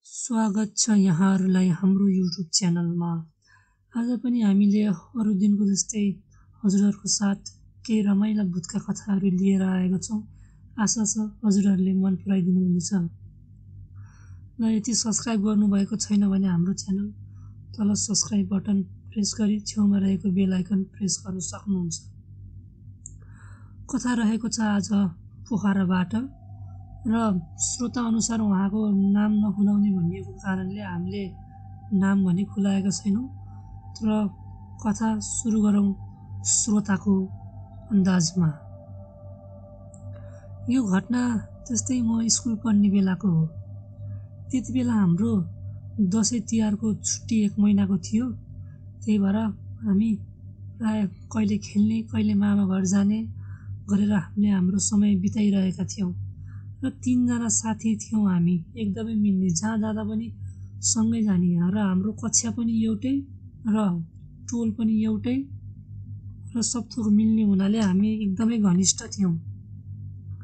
स्वागत छ यहाँहरूलाई हाम्रो युट्युब च्यानलमा। आज पनि हामीले अरू दिनको जस्तै हजुरहरूको साथ केही रमाइला भूतका कथाहरू लिएर आएका छौँ। आशा छ हजुरहरूले मन पराइदिनु हुनेछ। र यदि सब्स्क्राइब गर्नुभएको छैन भने हाम्रो च्यानल तल सब्स्क्राइब बटन प्रेस गरी छेउमा रहेको बेल आइकन प्रेस गर्न सक्नुहुन्छ। कथा रहेको छ आज पोखराबाट र श्रोता अनुसार उहाँको नाम नखुलाउने भनिएको कारणले हामीले नाम भने खुलाएका छैनौँ। तर कथा सुरु गरौँ श्रोताको अन्दाजमा। यो घटना त्यस्तै म स्कुल पढ्ने बेलाको हो। त्यति बेला हाम्रो दसैँ तिहारको छुट्टी 1 महिनाको थियो। त्यही भएर हामी प्राय कहिले खेल्ने कहिले मामा घर जाने गरेर हामीले हाम्रो समय बिताइरहेका थियौँ। र 3 जना साथी थियौँ हामी, एकदमै मिल्ने, जहाँ जाँदा पनि सँगै जाने र हाम्रो कक्षा पनि एउटै र टोल पनि एउटै र सब थोक मिल्ने हुनाले हामी एकदमै घनिष्ठ थियौँ।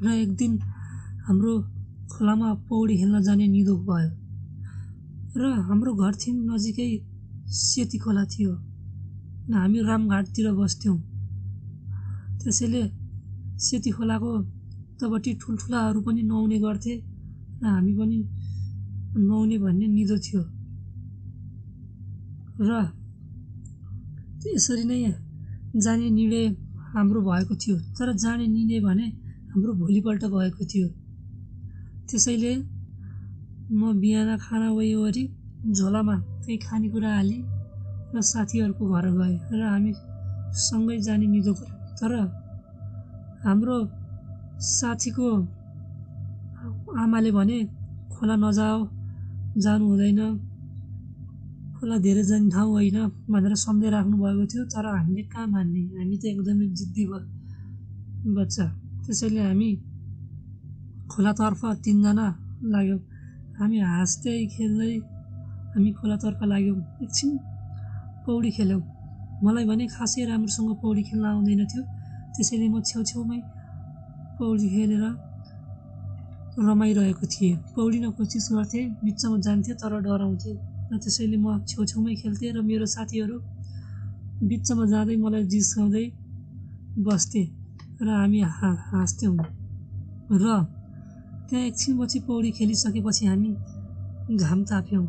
र एक दिन हाम्रो खोलामा पौडी खेल्न जाने निधो भयो र हाम्रो घरदेखि नजिकै सेती खोला थियो र हामी रामघाटतिर बस्थ्यौँ। त्यसैले सेती खोलाको तबटी ठुल्ठुलाहरू पनि नुहाउने गर्थे र हामी पनि नुहाउने भन्ने निधो थियो। र यसरी नै जाने निर्णय हाम्रो भएको थियो। तर जाने निर्णय भने हाम्रो भोलिपल्ट भएको थियो। त्यसैले म बिहान खाना वरिपरि झोलामा केही खानेकुरा हाली र साथीहरूको घर गएँ र हामी सँगै जाने निधो गऱ्यौँ। तर हाम्रो साथीको आमाले भने खोला नजाऊ, जानु हुँदैन, खोला धेरै जाने ठाउँ होइन भनेर सम्झाइराख्नु भएको थियो। तर हामीले कहाँ मान्ने, हामी त एकदमै जिद्दी बच्चा। त्यसैले हामी खोलातर्फ 3 जना लाग्यौँ। हामी हाँस्दै खेल्दै हामी खोलातर्फ लाग्यौँ। एकछिन पौडी खेल्यौँ। मलाई भने खासै राम्रोसँग पौडी खेल्न आउँदैन थियो। त्यसैले म छेउछेउमै पौडी खेलेर रमाइरहेको थिएँ। पौडिन कोसिस गर्थेँ, बिचमा जान्थेँ तर डराउँथेँ र त्यसैले म छेउछेउमै खेल्थेँ र मेरो साथीहरू बिचमा जाँदै मलाई जिस्काउँदै बस्थे र हामी हाँस्थ्यौँ। र त्यहाँ एकछिनपछि पौडी खेलिसकेपछि हामी घाम ताप्यौँ।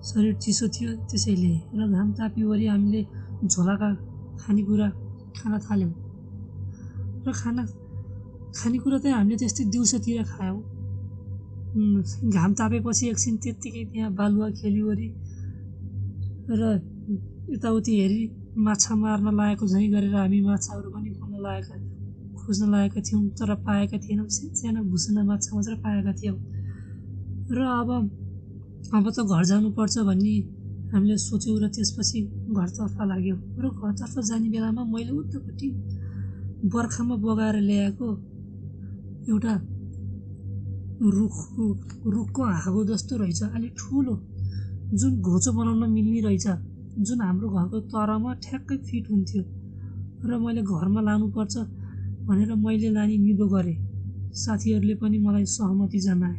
शरीर चिसो थियो त्यसैले र घाम तापिवरी हामीले झोलाका खानेकुरा खान थाल्यौँ। र खानेकुरा चाहिँ हामीले त्यस्तै दिउँसोतिर खायौँ। घाम तापेपछि एकछिन त्यत्तिकै त्यहाँ बालुवा खेलिवरी र यताउति हेरी माछा मार्न लागेको झैँ गरेर हामी माछाहरू पनि खोज्न लागेका थियौँ। तर पाएका थिएनौँ। साना भुसुना माछा मात्र पाएका थियौँ। र अब त घर जानुपर्छ भन्ने हामीले सोच्यौँ र त्यसपछि घरतर्फ लाग्यौँ। र घरतर्फ जाने बेलामा मैले उतापट्टि बर्खामा बगाएर ल्याएको एउटा रुखको हाँगो जस्तो रहेछ, अलिक ठुलो, जुन घोचो बनाउन मिल्ने रहेछ, जुन हाम्रो घरको तरामा ठ्याक्कै फिट हुन्थ्यो। र मैले घरमा लानुपर्छ भनेर मैले लाने निधो गरेँ। साथीहरूले पनि मलाई सहमति जनाए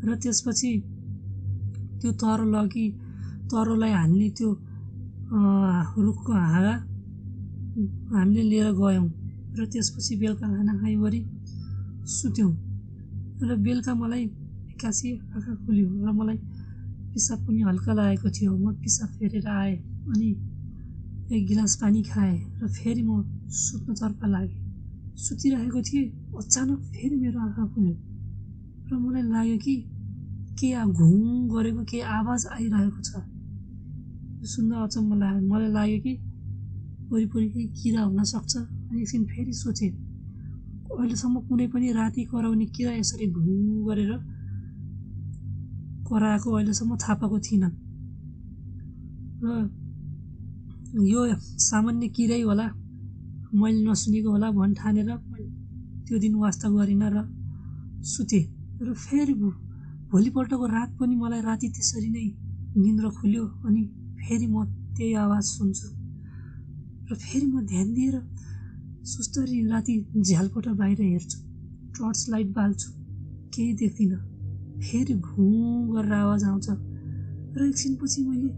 र त्यसपछि त्यो तरोलाई हाल्ने त्यो रुखको हाँगा हामीले लिएर गयौँ र त्यसपछि बेलुका खाना खाइवरी सुत्यौँ। र बेलुका मलाई एक्कासी आँखा खुल्यो र मलाई पिसाब पनि हल्का लागेको थियो। म पिसाब फेरेर आएँ अनि 1 गिलास पानी खाएँ र फेरि म सुत्नतर्फ लागेँ। सुतिरहेको थिएँ, अचानक फेरि मेरो आँखा खुल्यो र मलाई लाग्यो कि के घुङ गरेको केही आवाज आइरहेको छ। सुन्दा अचम्म लाग्यो। मलाई लाग्यो कि वरिपरि केही किरा हुन सक्छ। अनि एकछिन फेरि सोचेँ, अहिलेसम्म कुनै पनि राति कराउने किरा यसरी घुङ गरेर कराएको अहिलेसम्म थाहा पाएको थिइनँ। र यो सामान्य किरै होला, मैले नसुनेको होला ठानेर त्यो दिन वास्ता गरिनँ र सुतेँ। र फेरि भोलिपल्टको रात पनि मलाई राति त्यसरी नै निन्द्रा खुल्यो अनि फेरि म त्यही आवाज सुन्छु र फेरि म ध्यान दिएर सुस्तरी राति झ्यालपट बाहिर हेर्छु, टर्च लाइट बाल्छु, केही देख्दिनँ। फेरि घुँ गरेर आवाज आउँछ र एकछिनपछि मैले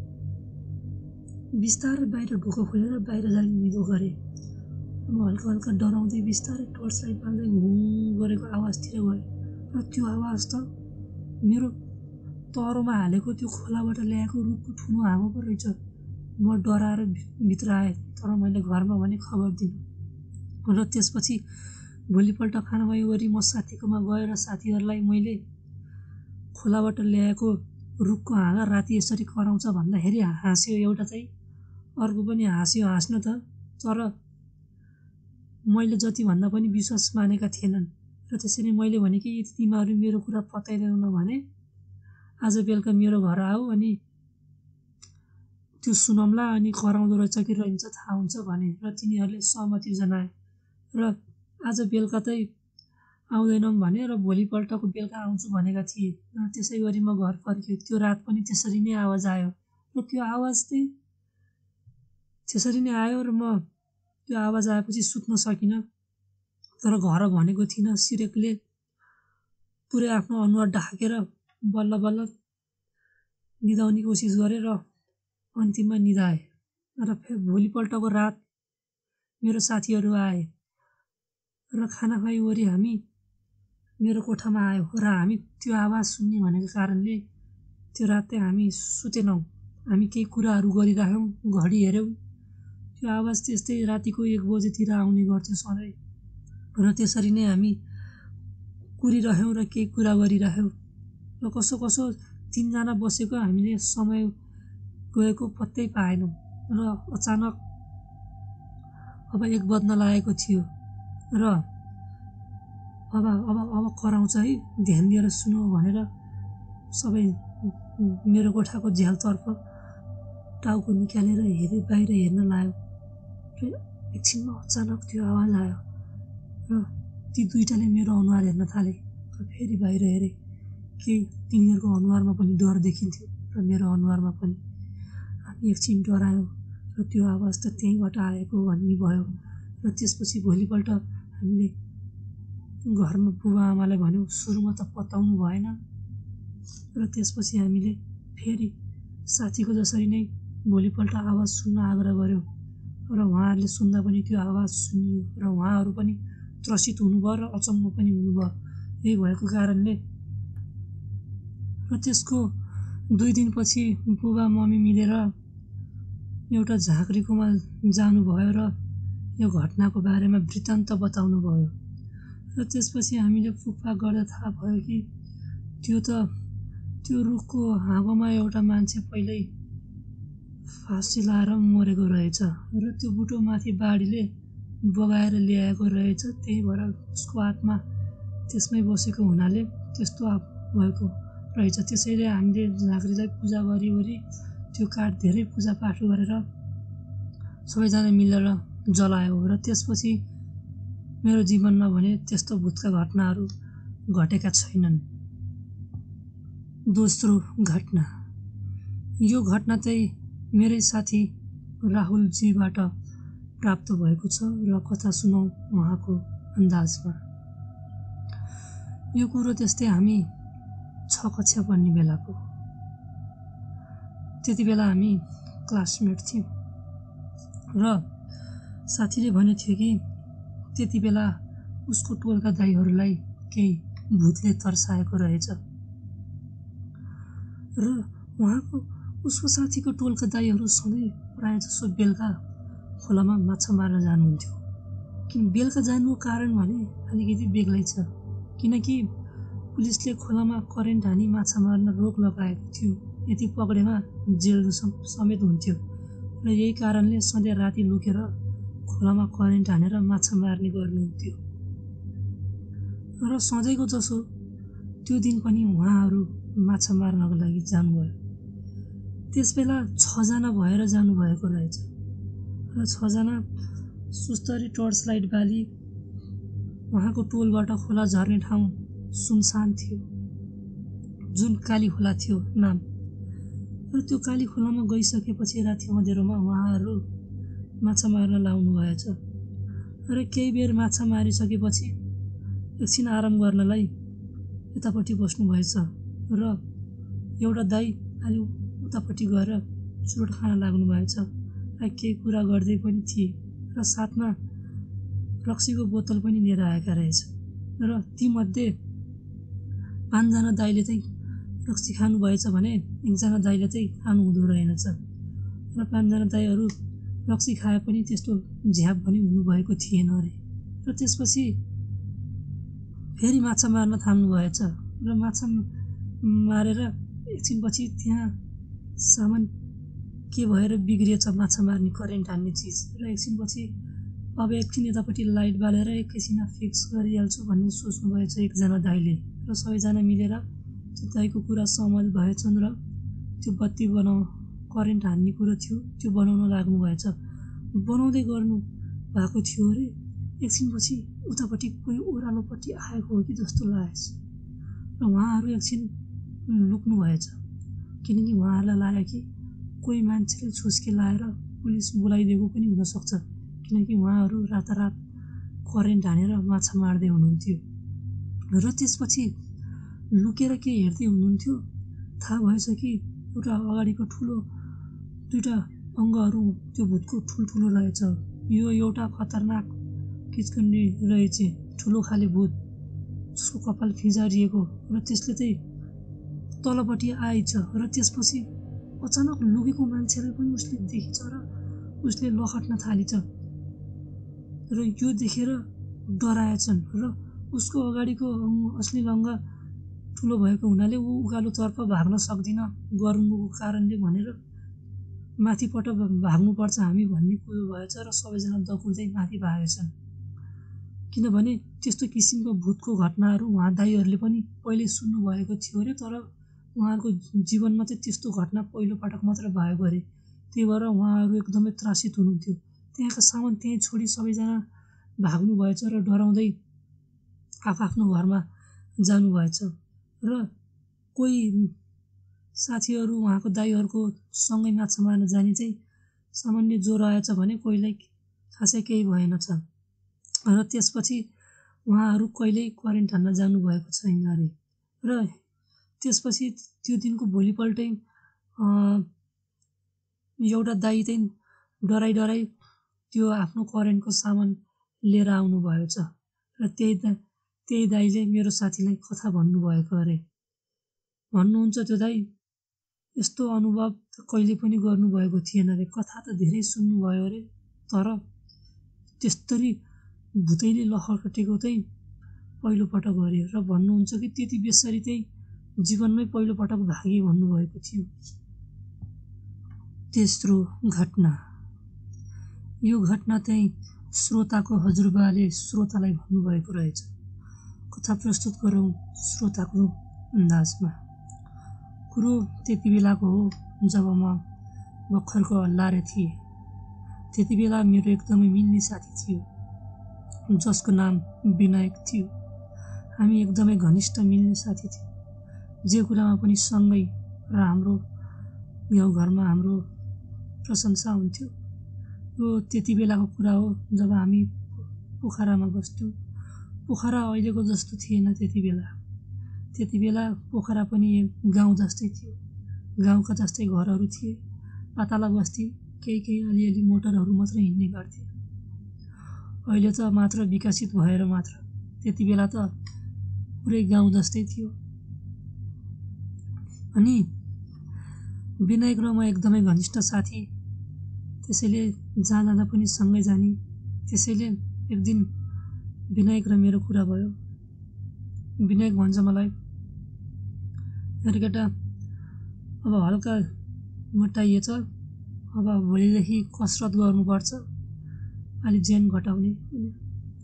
बिस्तारै बाहिर ढोका खोलेर बाहिर जाने निदो गरेँ। म हल्का हल्का डराउँदै बिस्तारै टर्च लाइट बाल्दै घुँ गरेको आवाजतिर गएँ र त्यो आवाज त मेरो तरोमा हालेको त्यो खोलाबाट ल्याएको रुखको ठुलो हाँगो पो रहेछ। म डराएर भित्र आएँ, तर मैले घरमा भने खबर दिनँ र त्यसपछि भोलिपल्ट खानाबाई म साथीकोमा गएर साथीहरूलाई मैले खोलाबाट ल्याएको रुखको हाँगा राति यसरी कराउँछ भन्दाखेरि हाँस्यो एउटा चाहिँ, अर्को पनि हाँस्यो हाँस्न त, तर मैले जति भन्दा पनि विश्वास मानेका थिएनन् र त्यसरी मैले भने कि यदि तिमीहरू मेरो कुरा पत्याउँदैन भने आज बेलुका मेरो घर आऊ अनि त्यो सुनौला अनि कराउँदो रहेछ कि रहन्छ थाहा हुन्छ भने र तिनीहरूले सहमति जनाए र आज बेलुका चाहिँ आउँदैनौँ भने र भोलिपल्टको बेलुका आउँछु भनेका थिए र त्यसै गरी म घर फर्केँ। त्यो रात पनि त्यसरी नै आवाज आयो र त्यो आवाज चाहिँ त्यसरी नै आयो र म त्यो आवाज आएपछि सुत्न सकिनँ, तर घर भनेको थिइनँ। सिरेकले पुरै आफ्नो अनुहार ढाकेर बल्ल बल्ल निदाउने कोसिस गरेँ र अन्तिममा निदाएँ र भोलिपल्टको रात मेरो साथीहरू आए र खाना खाइवरी हामी मेरो कोठामा आयो र हामी त्यो आवाज सुन्ने भनेको कारणले त्यो रात चाहिँ हामी सुतेनौँ। हामी केही कुराहरू गरिराख्यौँ, घडी हेऱ्यौँ। त्यो आवाज त्यस्तै रातिको 1 बजेतिर आउने गर्थ्यो सधैँ र त्यसरी नै हामी कुरिरह्यौँ र केही कुरा गरिराख्यौँ र कसो कसो 3 जना बसेको हामीले समय गएको पत्तै पाएनौँ र अचानक अब 1 बज्न लागेको थियो र अब कराउँछ है, ध्यान दिएर सुनौ भनेर सबै मेरो कोठाको झ्यालतर्फ टाउको निकालेर हेरे, बाहिर हेर्न लाग्यो र एकछिनमा अचानक त्यो आवाज आयो र ती दुईटाले मेरो अनुहार हेर्न थाले र फेरि बाहिर हेरे। केही तिनीहरूको अनुहारमा पनि डर देखिन्थ्यो र मेरो अनुहारमा पनि। हामी एकछिन डरायौँ र त्यो आवाज त त्यहीँबाट आएको भन्ने भयो र त्यसपछि भोलिपल्ट हामीले घरमा बुबा आमालाई भन्यौँ। सुरुमा त पत्याउनु भएन र त्यसपछि हामीले फेरि साथीको जसरी नै भोलिपल्ट आवाज सुन्न आग्रह गऱ्यौँ र उहाँहरूले सुन्दा पनि त्यो आवाज सुनियो र उहाँहरू पनि त्रसित हुनुभयो र अचम्म पनि हुनुभयो। यही भएको कारणले र त्यसको 2 दिनपछि बुबा मम्मी मिलेर एउटा झाँक्रीकोमा जानुभयो र यो घटनाको बारेमा वृत्तान्त बताउनु भयो र त्यसपछि हामीले पुगपाग गर्दा थाहा भयो कि त्यो रुखको हाँगोमा एउटा मान्छे पहिल्यै फाँसी लाएर मरेको रहेछ र त्यो बुटोमाथि बाढीले बगाएर ल्याएको रहेछ। त्यही भएर उसको आत्मा त्यसमै बसेको हुनाले त्यस्तो भएको रहेछ। त्यसैले हामीले झाँक्रीलाई पूजा गरिवरी त्यो काठ धेरै पूजापाठ गरेर सबैजना मिलेर जलायो र त्यसपछि मेरो जीवनमा भने त्यस्तो भूतका घटनाहरू घटेका छैनन्। दोस्रो घटना, यो घटना चाहिँ मेरै साथी राहुलजीबाट प्राप्त भएको छ र कथा सुनौ उहाँको अन्दाजमा। यो कुरो त्यस्तै हामी 6 कक्षा पढ्ने बेलाको। त्यति बेला हामी क्लासमेट थियौँ र साथीले भनेको थियो कि त्यति बेला उसको टोलका दाइहरूलाई केही भूतले तर्साएको रहेछ र उसको साथीको टोलका दाइहरू सधैँ प्रायः जसो बेलुका खोलामा माछा मार्न जानुहुन्थ्यो। किन बेलुका जानुको कारण भने अलिकति बेग्लै छ, किनकि पुलिसले खोलामा करेन्ट हानी माछा मार्न रोक लगाएको थियो। यति पक्रेमा जेल समेत हुन्थ्यो र यही कारणले सधैँ राति लुकेर खोलामा करेन्ट हानेर माछा मार्ने गर्नुहुन्थ्यो र सधैँको जसो त्यो दिन पनि उहाँहरू माछा मार्नको लागि जानुभयो। त्यसबेला 6 जना भएर जानुभएको रहेछ र 6 जना सुस्तरी टर्च लाइट बाली उहाँको टोलबाट खोला झर्ने ठाउँ सुनसान थियो, जुन काली खोला थियो नाम। र त्यो काली खोलामा गइसकेपछि राति अँधेरोमा उहाँहरू माछा मार्न लाउनु भएछ र केही बेर माछा मारिसकेपछि एकछिन आराम गर्नलाई यतापट्टि बस्नु भएछ र एउटा दाइ अलि उतापट्टि गएर चुरोट खान लाग्नु भएछ। केही कुरा गर्दै पनि थिए र साथमा रक्सीको बोतल पनि लिएर आएका रहेछ। र तीमध्ये 5 जना दाइले चाहिँ रक्सी खानु भएछ भने 1 जना दाइले चाहिँ खानु हुँदो रहेनछ। र 5 जना दाइहरू रक्सी खाए पनि त्यस्तो झ्याप पनि हुनुभएको थिएन अरे। र त्यसपछि फेरि माछा मार्न थाल्नु भएछ र माछा मारेर एकछिनपछि त्यहाँ सामान के भएर बिग्रिएछ माछा मार्ने करेन्ट हान्ने चिज। र एकछिनपछि अब एकछिन यतापट्टि लाइट बालेर एकैछिनमा फिक्स गरिहाल्छु भन्ने सोच्नु भएछ 1 जना दाइले। र सबैजना मिलेर त्यो दाइको कुरा सहमत भएछन् र त्यो बत्ती करेन्ट हान्ने कुरो थियो त्यो बनाउन लाग्नु भएछ। बनाउँदै गर्नु भएको थियो अरे एकछिनपछि उतापट्टि कोही ओह्रालोपट्टि आएको हो कि जस्तो लागेछ र उहाँहरू एकछिन लुक्नु भएछ। किनकि उहाँहरूलाई लाग्यो कि कोही मान्छेले छुस्के लाएर पुलिस बोलाइदिएको पनि हुनसक्छ। किनकि उहाँहरू रातारात करेन्ट हानेर माछा मार्दै हुनुहुन्थ्यो। र त्यसपछि लुकेर के हेर्दै हुनुहुन्थ्यो थाहा भएछ कि एउटा अगाडिको ठुलो 2टा अङ्गहरू त्यो भूतको ठुल्ठुलो रहेछ। यो एउटा खतरनाक किचकन्डी रहेछ, ठुलो खाले भूत जसको कपाल फिजारिएको र त्यसले चाहिँ तलपट्टि आइछ। र त्यसपछि अचानक लुकेको मान्छेलाई पनि उसले देखिन्छ र उसले लखट्न थालिन्छ र यो देखेर डराएछन् र उसको अगाडिको असली अङ्ग ठुलो भएको हुनाले ऊ उकालोतर्फ भाग्न सक्दिन गरुङको कारणले भनेर माथिपट्ट भाग्नुपर्छ हामी भन्ने कुरो भएछ र सबैजना दगुर्दै माथि भागेछन्। किनभने त्यस्तो किसिमको भूतको घटनाहरू उहाँ दाइहरूले पनि पहिले सुन्नुभएको थियो अरे, तर उहाँहरूको जीवनमा चाहिँ त्यस्तो घटना पहिलोपटक मात्र भएको अरे। त्यही भएर उहाँहरू एकदमै त्रासित हुनुहुन्थ्यो। त्यहाँका सामान त्यहीँ छोडी सबैजना भाग्नु भएछ र डराउँदै आफ्नो घरमा जानुभएछ। र कोही साथीहरू उहाँको दाइहरूको सँगै माछा मार्न जाने चाहिँ सामान्य ज्वरो आएछ भने कोहीलाई खासै केही भएनछ। र त्यसपछि उहाँहरू कहिल्यै करेन्ट हान्न जानुभएको छैन अरे। र त्यसपछि त्यो दिनको भोलिपल्टै एउटा दाइ चाहिँ डराइ त्यो आफ्नो करेन्टको सामान लिएर आउनु भएछ र त्यही दाइले मेरो साथीलाई कथा भन्नुभएको अरे। भन्नुहुन्छ त्यो दाइ यस्तो अनुभव कहिले पनि गर्नुभएको थिएन अरे। कथा त धेरै सुन्नुभयो अरे, तर त्यस्तरी भुतैले लखटेको चाहिँ पहिलोपटक गरे र भन्नुहुन्छ कि त्यति बेसरी चाहिँ जीवनमै पहिलोपटक भागे भन्नुभएको थियो। तेस्रो घटना। यो घटना चाहिँ श्रोताको हजुरबाले श्रोतालाई भन्नुभएको रहेछ। कथा प्रस्तुत गरौँ श्रोताको अन्दाजमा। कुरो त्यति बेलाको हो जब म भर्खरको हल्लारे थिएँ। त्यति बेला मेरो एकदमै मिल्ने साथी थियो जसको नाम विनायक थियो। हामी एकदमै घनिष्ठ मिल्ने साथी थियौँ। जे कुरामा पनि सँगै र हाम्रो गाउँघरमा हाम्रो प्रशंसा हुन्थ्यो। यो त्यति बेलाको कुरा हो जब हामी पोखरामा बस्थ्यौँ। पोखरा अहिलेको जस्तो थिएन त्यति बेला पोखरा पनि एक गाउँ जस्तै थियो। गाउँका जस्तै घरहरू थिए। पातला बस्ती, केही अलिअलि मोटरहरू मात्र हिँड्ने गर्थे। अहिले त मात्र विकसित भएर मात्र, त्यति बेला त पुरै गाउँ जस्तै थियो। अनि विनायक र म एकदमै घनिष्ठ साथी, त्यसैले जहाँ जाँदा पनि सँगै जाने। त्यसैले एक दिन विनायक र मेरो कुरा भयो। विनायक भन्छ मलाई, अरे केटा अब हल्का मोटाइएछ, अब भोलिदेखि कसरत गर्नुपर्छ, अलि ज्यान घटाउने।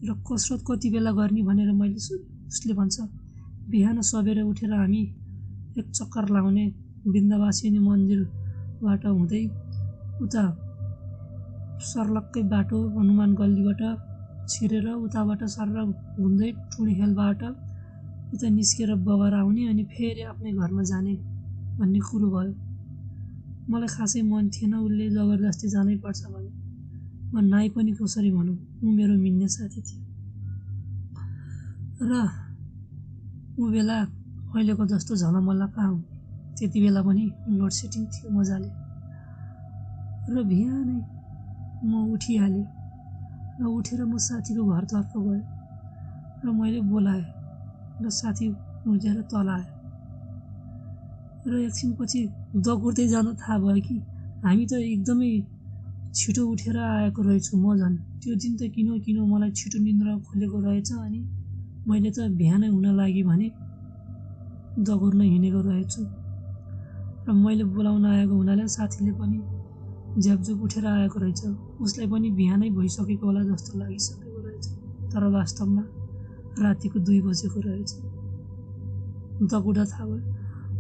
र कसरत कति बेला गर्ने भनेर मैले उसले भन्छ बिहान सबेर उठेर हामी एक चक्कर लाउने बिन्दवासिनी मन्दिरबाट हुँदै उता सर्लक्कै बाटो हनुमान गल्लीबाट छिरेर उताबाट सर घुम्दै टुँडिखेलबाट उता निस्केर बगर आउने अनि फेरि आफ्नै घरमा जाने भन्ने कुरो भयो। मलाई खासै मन थिएन उसले जबरजस्ती जानै पर्छ भने। म नाइ पनि कसरी भनौँ, ऊ मेरो मिल्ने साथी थियो। र ऊ बेला अहिलेको जस्तो झलमल्ला कहाँ हुने। त्यति बेला पनि लोड सेडिङ थियो मजाले। र बिहानै म उठिहालेँ र उठेर म साथीको घरतर्फ गएँ र मैले बोलाएँ र साथी उठेर तल आयो र एकछिनपछि दगुर्दै जान थाहा भयो कि हामी त एकदमै छिटो उठेर आएको रहेछु। म झन् त्यो दिन त किन मलाई छिटो निन्द्रा खुलेको रहेछ अनि मैले त बिहानै हुन लागि भने दगुर्न हिँडेको रहेछु र मैले बोलाउन आएको हुनाले साथीले पनि झ्यापझुप उठेर आएको रहेछ। उसलाई पनि बिहानै भइसकेको होला जस्तो लागिसकेको रहेछ, तर वास्तवमा रातिको 2 बजेको रहेछ। दगुर्दा थाहा भयो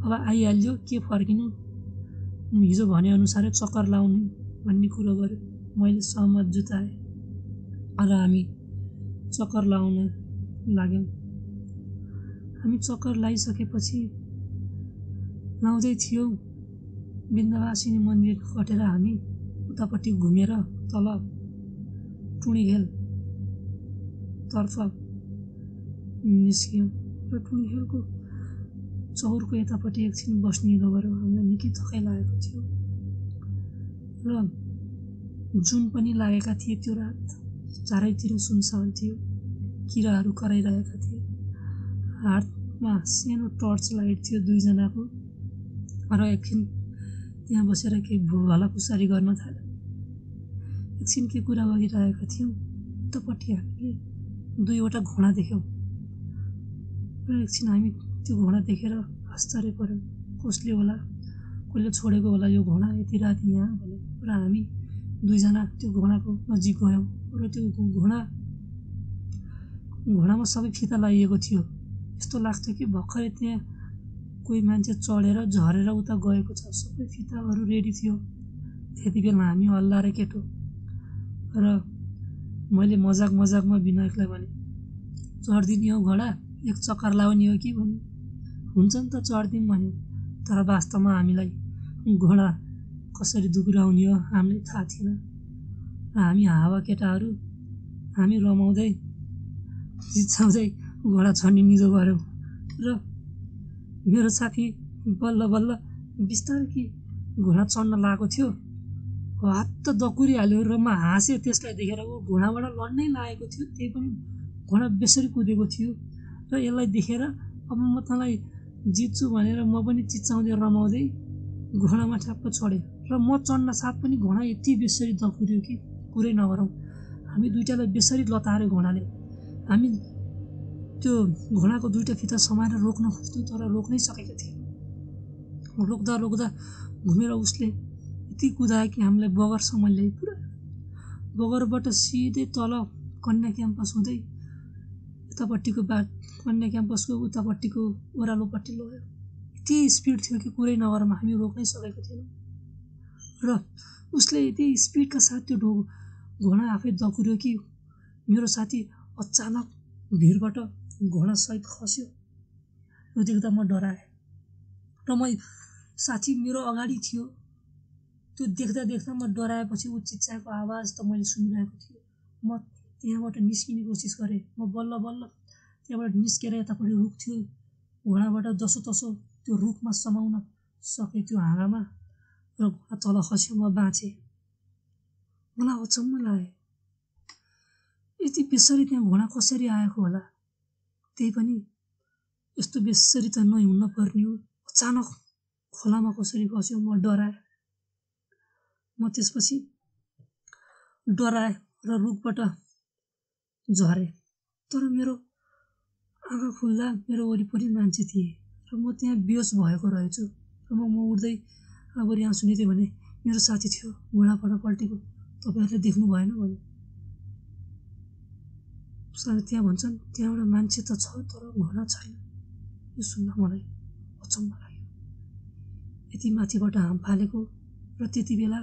अब आइहाल्यो, के फर्किनु, हिजो भनेअनुसारै चक्कर लाउने भन्ने कुरो गर्यो। मैले सहमत जुटाएँ र हामी चक्कर लाउन लाग्यौँ। हामी चक्कर लाइसकेपछि लाउँदै थियौँ, विन्ध्यवासिनी मन्दिर कटेर हामी उतापट्टि घुमेर तल टुँडिखेल तर्फ निस्क्यौँ र टुँडिखेलको चौरको यतापट्टि एकछिन बस्ने गऱ्यौँ। हामीलाई निकै थकाइ लागेको थियो र जुन पनि लागेका थिए। त्यो रात चारैतिर सुनसान थियो, किराहरू कराइरहेका थिए। हातमा सानो टर्च लाइट थियो 2 जनाको र एकछिन त्यहाँ बसेर केही भलाकुसारी गर्न थाल्यौँ। एकछिन के कुरा गरिरहेका थियौँ, उतापट्टि हामीले 2वटा घोडा देख्यौँ र एकछिन हामी त्यो घोडा देखेर आश्चर्य पर्यौँ। कसले होला, कसले छोडेको होला यो घोडा यति राति यहाँ भन्यो र हामी 2 जना त्यो घोडाको नजिक गयौँ र त्यो घोडामा सबै फिता लगाइएको थियो। यस्तो लाग्थ्यो कि भर्खरै त्यहाँ कोही मान्छे चढेर झरेर उता गएको छ। सबै फिताहरू रेडी थियो। त्यति बेला हामी हल्लाएर केटो र मैले मजाकमा विनायकलाई भने, चढिदिने हो घोडा, एक चक्कर लाउने हो कि भन्यो। हुन्छ नि त चढिदिउँ भन्यो, तर वास्तवमा हामीलाई घोडा कसरी दुब्राउने हो हामीलाई थाहा थिएन र हामी हावा केटाहरू हामी रमाउँदै जिच्चाउँदै घोडा चढ्ने निधो गऱ्यौँ र मेरो साथी बल्ल बल्ल बिस्तारै कि घोडा चढ्न लागेको थियो, हात दगुरिहाल्यो र म हाँसेँ त्यसलाई देखेर। ऊ घोडाबाट लड्नै लागेको थियो, त्यही पनि घोडा बेसरी कुदेको थियो र यसलाई देखेर अब म तँलाई जित्छु भनेर म पनि चिच्चाउँदै रमाउँदै घोडामा ठ्याप्प चढेँ र म चढ्न साथ पनि घोडा यति बेसरी दगुर्यो कि कुरै नगरौँ। हामी दुईटालाई बेसरी लतार्यो घोडाले। हामी त्यो घोडाको 2टा फिता समाएर रोक्न खोज्थ्यौँ तर रोक्नै सकेका थिएनौँ। रोक्दा घुमेर उसले यति कुदायो कि हामीलाई बगरसम्म ल्याइ पुऱ्यायो। बगरबाट सिधै तल कन्या क्याम्पस हुँदै यतापट्टिको कन्या क्याम्पसको उतापट्टिको ओह्रालोपट्टि लग्यो। यति स्पिड थियो कि कुरै नगरौँ, हामी रोक्नै सकेको थिएनौँ र उसले यति स्पिडका साथ त्यो घोडा आफै दगुर्यो कि मेरो साथी अचानक भिरबाट घोडासहित खस्यो। यो देख्दा म डराएँ र साथी मेरो अगाडि थियो। त्यो देख्दा म डराएपछि ऊ चिच्चाएको आवाज त मैले सुनिरहेको थिएँ। म त्यहाँबाट निस्किने कोसिस गरेँ। म बल्ल त्यहाँबाट निस्केर यतापट्टि रुख थियो, घोडाबाट जसोतसो त्यो रुखमा समाउन सकेँ त्यो हाँगामा र घोडा तल खस्यो। म बाँचेँ। मलाई अचम्म लाग्यो, यति बेसरी त्यहाँ घोडा कसरी आएको होला। त्यही पनि यस्तो बेसरी त नहिँड्न पर्ने हो, अचानक खोलामा कसरी खस्यो। म डराएँ। म त्यसपछि डराएँ र रुखबाट झरेँ। तर मेरो आँखा खुल्दा मेरो वरिपरि मान्छे थिए र म त्यहाँ बेहोस भएको रहेछु र म उठ्दै आगोरी आँसु निधेँ भने मेरो साथी थियो घोडाबाट पल्टेको, तपाईँहरूले देख्नु भएन भन्यो। त्यहाँ भन्छन् त्यहाँ एउटा मान्छे त छ तर घोडा छैन। यो सुन्दा मलाई अचम्म लाग्यो। यति माथिबाट हाम फालेको र त्यति बेला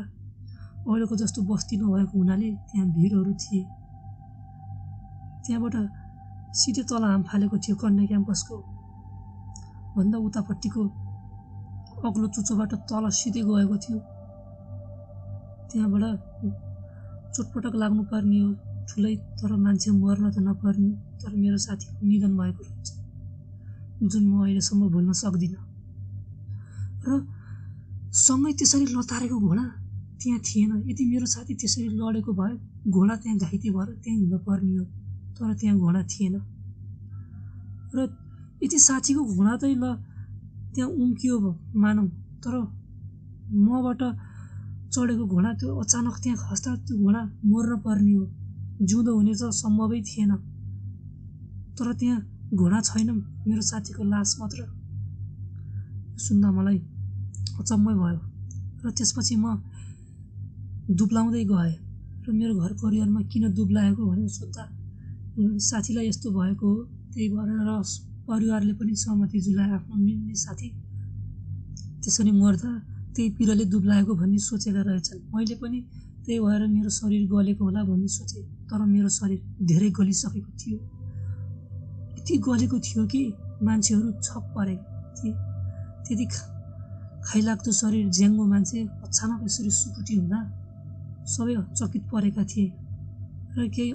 अहिलेको जस्तो बस्ती नभएको हुनाले त्यहाँ भिरहरू थिए। त्यहाँबाट सिधै तल हाम फालेको थियो कन्या क्याम्पसको भन्दा उतापट्टिको अग्लो चुचोबाट तल सिधै गएको थियो। त्यहाँबाट चोटपटक लाग्नु पर्ने हो ठुलै, तर मान्छे मर्न त नपर्ने। तर मेरो साथीको निधन भएको रहेछ। जुन म अहिलेसम्म भुल्न सक्दिनँ। र सँगै त्यसरी लतारेको घोडा त्यहाँ थिएन। यदि मेरो साथी त्यसरी लडेको भए घोडा त्यहाँ घाइते भएर त्यहीँ हुन पर्ने हो, तर त्यहाँ घोडा थिएन। र यदि साथीको घोडा चाहिँ ल त्यहाँ उम्कियो मानौँ, तर मबाट चढेको घोडा त्यो अचानक त्यहाँ खस्दा त्यो घोडा मर्न पर्ने हो, जिउँदो हुने त सम्भवै थिएन। तर त्यहाँ घोडा छैन, मेरो साथीको लास मात्र। सुन्दा मलाई अचम्मै भयो। र त्यसपछि म दुब्लाउँदै गएँ र मेरो घर परिवारमा किन दुब्लाएको भनेर सोद्धा साथीलाई यस्तो भएको हो, त्यही भएर परिवारले पनि सहमति जुलाए। आफ्नो मिल्ने साथी त्यसरी मर्दा त्यही पिरले दुब्लाएको भन्ने सोचेका रहेछन्। मैले पनि त्यही भएर मेरो शरीर गलेको होला भन्ने सोचेँ, तर मेरो शरीर धेरै गलिसकेको थियो। यति गलेको थियो कि मान्छेहरू छप परेका थिए। त्यति खाइलाग्दो शरीर ज्याङ्गो मान्छे अचानक यसरी सुकुटी हुँदा सबै चकित परेका थिए। र केही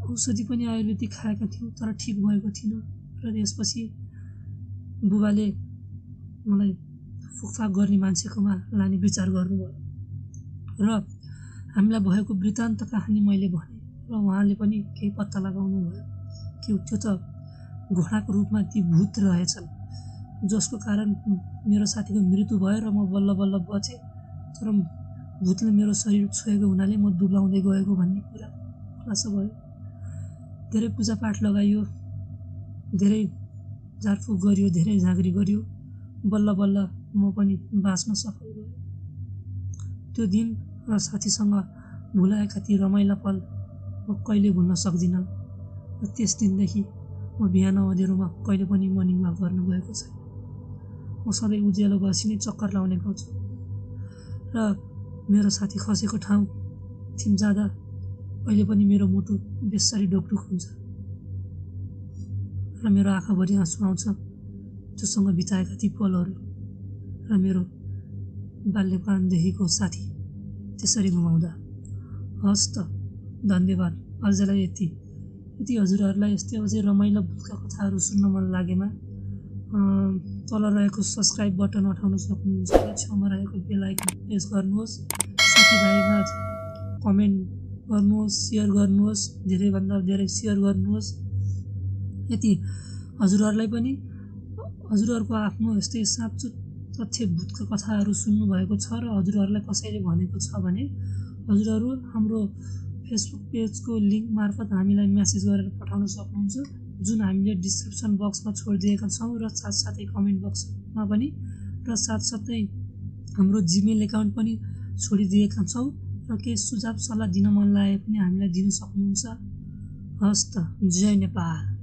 औषधि पनि आयुर्वेदिक खाएका थियौँ, तर ठिक भएको थिएन। र त्यसपछि बुबाले मलाई फुकफाक गर्ने मान्छेकोमा लाने विचार गर्नुभयो र हामीलाई भएको वृत्तान्त कहानी मैले भनेँ र उहाँले पनि केही पत्ता लगाउनु भयो कि त्यो त घोडाको रूपमा ती भूत रहेछन्, जसको कारण मेरो साथीको मृत्यु भयो र म बल्ल बल्ल बचेँ। तर भूतले मेरो शरीर छोएको हुनाले म दुब्लाउँदै गएको भन्ने कुरा खुलासा भयो। धेरै पूजापाठ लगाइयो, धेरै झारफुक गरियो, धेरै झाँक्री गरियो, बल्ल बल्ल म पनि बाँच्न सफल भएँ। त्यो दिन र साथीसँग भुलाएका ती रमाइला पल म कहिले भुल्न सक्दिनँ। र त्यस दिनदेखि म बिहान अँध्यारोमा कहिले पनि मर्निङ वाक गर्न गएको छैन। म सधैँ उज्यालो बसी नै चक्कर लाउने गर्छु र मेरो साथी खसेको ठाउँ थिम जाँदा अहिले पनि मेरो मुटु बेसारी ढोकढुक हुन्छ र मेरो आँखाभरि आँसु आउँछ त्योसँग बिताएका ती पलहरू र मेरो बाल्यकालदेखिको साथी त्यसरी गुमाउँदा। हस् त, धन्यवाद। आजलाई यति हजुरहरूलाई यस्तै अझै रमाइलो भूतका कथाहरू सुन्न मन लागेमा तल रहेको सब्सक्राइब बटन अठाउन सक्नुहुन्छ र छेउमा रहेको बेल आइकन प्रेस गर्नुहोस्। साथीभाइमा कमेन्ट गर्नुहोस्, सेयर गर्नुहोस्, धेरैभन्दा धेरै सेयर गर्नुहोस्। यति हजुरहरूलाई पनि हजुरहरूको आफ्नो यस्तै साँचो तथ्य भूतका कथाहरू सुन्नुभएको छ र हजुरहरूलाई कसैले भनेको छ भने हजुरहरू हाम्रो फेसबुक पेजको लिङ्क मार्फत हामीलाई म्यासेज गरेर पठाउन सक्नुहुन्छ, जुन हामीले डिस्क्रिप्सन बक्समा छोडिदिएका छौँ र साथसाथै कमेन्ट बक्समा पनि, र साथसाथै हाम्रो जिमेल एकाउन्ट पनि छोडिदिएका छौँ। र केही सुझाव सल्लाह दिन मन लागे पनि हामीलाई दिन सक्नुहुन्छ। हस् त, जय नेपाल।